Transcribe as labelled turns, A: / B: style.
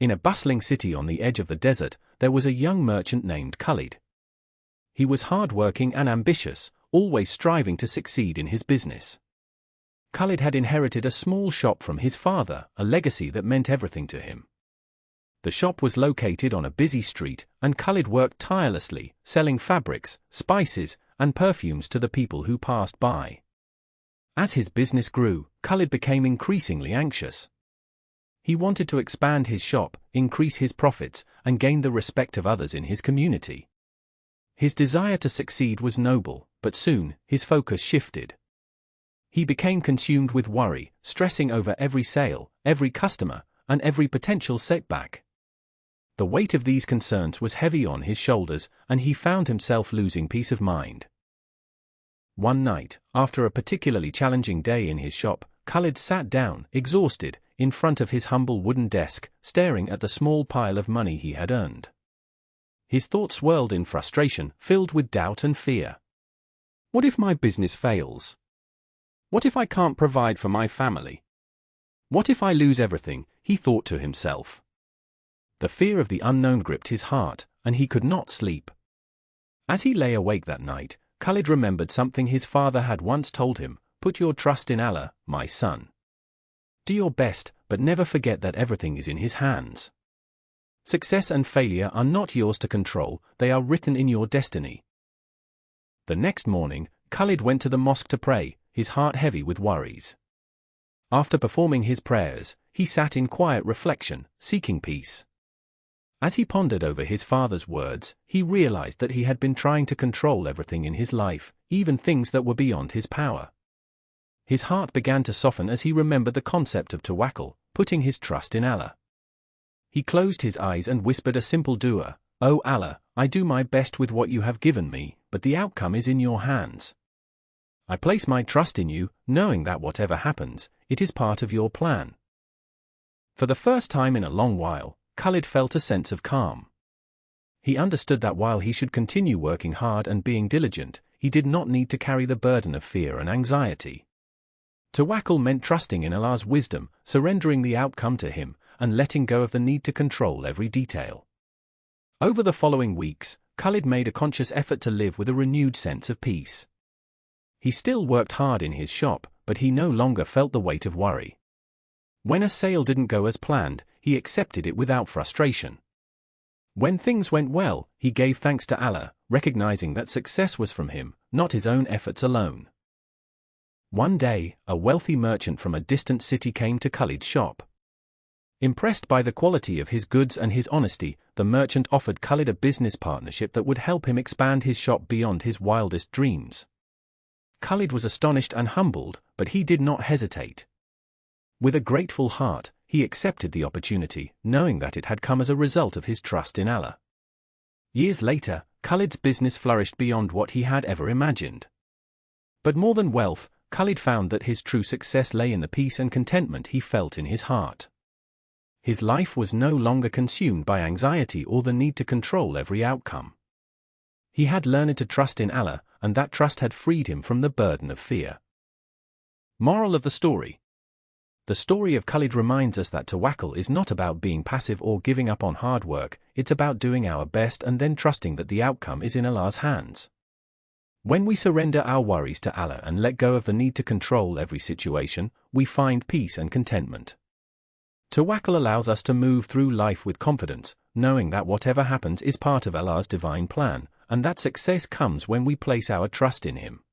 A: In a bustling city on the edge of the desert, there was a young merchant named Khalid. He was hard-working and ambitious, always striving to succeed in his business. Khalid had inherited a small shop from his father, a legacy that meant everything to him. The shop was located on a busy street, and Khalid worked tirelessly, selling fabrics, spices, and perfumes to the people who passed by. As his business grew, Khalid became increasingly anxious. He wanted to expand his shop, increase his profits, and gain the respect of others in his community. His desire to succeed was noble, but soon, his focus shifted. He became consumed with worry, stressing over every sale, every customer, and every potential setback. The weight of these concerns was heavy on his shoulders, and he found himself losing peace of mind. One night, after a particularly challenging day in his shop, Khalid sat down, exhausted, in front of his humble wooden desk, staring at the small pile of money he had earned. His thoughts swirled in frustration, filled with doubt and fear. What if my business fails? What if I can't provide for my family? What if I lose everything? He thought to himself. The fear of the unknown gripped his heart, and he could not sleep. As he lay awake that night, Khalid remembered something his father had once told him: "Put your trust in Allah, my son. Do your best, but never forget that everything is in His hands. Success and failure are not yours to control, they are written in your destiny." The next morning, Khalid went to the mosque to pray, his heart heavy with worries. After performing his prayers, he sat in quiet reflection, seeking peace. As he pondered over his father's words, he realized that he had been trying to control everything in his life, even things that were beyond his power. His heart began to soften as he remembered the concept of tawakkul, putting his trust in Allah. He closed his eyes and whispered a simple dua: "O Allah, I do my best with what you have given me, but the outcome is in your hands. I place my trust in you, knowing that whatever happens, it is part of your plan." For the first time in a long while, Khalid felt a sense of calm. He understood that while he should continue working hard and being diligent, he did not need to carry the burden of fear and anxiety. Tawakkul meant trusting in Allah's wisdom, surrendering the outcome to Him, and letting go of the need to control every detail. Over the following weeks, Khalid made a conscious effort to live with a renewed sense of peace. He still worked hard in his shop, but he no longer felt the weight of worry. When a sale didn't go as planned, he accepted it without frustration. When things went well, he gave thanks to Allah, recognizing that success was from Him, not his own efforts alone. One day, a wealthy merchant from a distant city came to Khalid's shop. Impressed by the quality of his goods and his honesty, the merchant offered Khalid a business partnership that would help him expand his shop beyond his wildest dreams. Khalid was astonished and humbled, but he did not hesitate. With a grateful heart, he accepted the opportunity, knowing that it had come as a result of his trust in Allah. Years later, Khalid's business flourished beyond what he had ever imagined. But more than wealth, Khalid found that his true success lay in the peace and contentment he felt in his heart. His life was no longer consumed by anxiety or the need to control every outcome. He had learned to trust in Allah, and that trust had freed him from the burden of fear. Moral of the story: the story of Khalid reminds us that tawakkul is not about being passive or giving up on hard work, it's about doing our best and then trusting that the outcome is in Allah's hands. When we surrender our worries to Allah and let go of the need to control every situation, we find peace and contentment. Tawakkul allows us to move through life with confidence, knowing that whatever happens is part of Allah's divine plan, and that success comes when we place our trust in Him.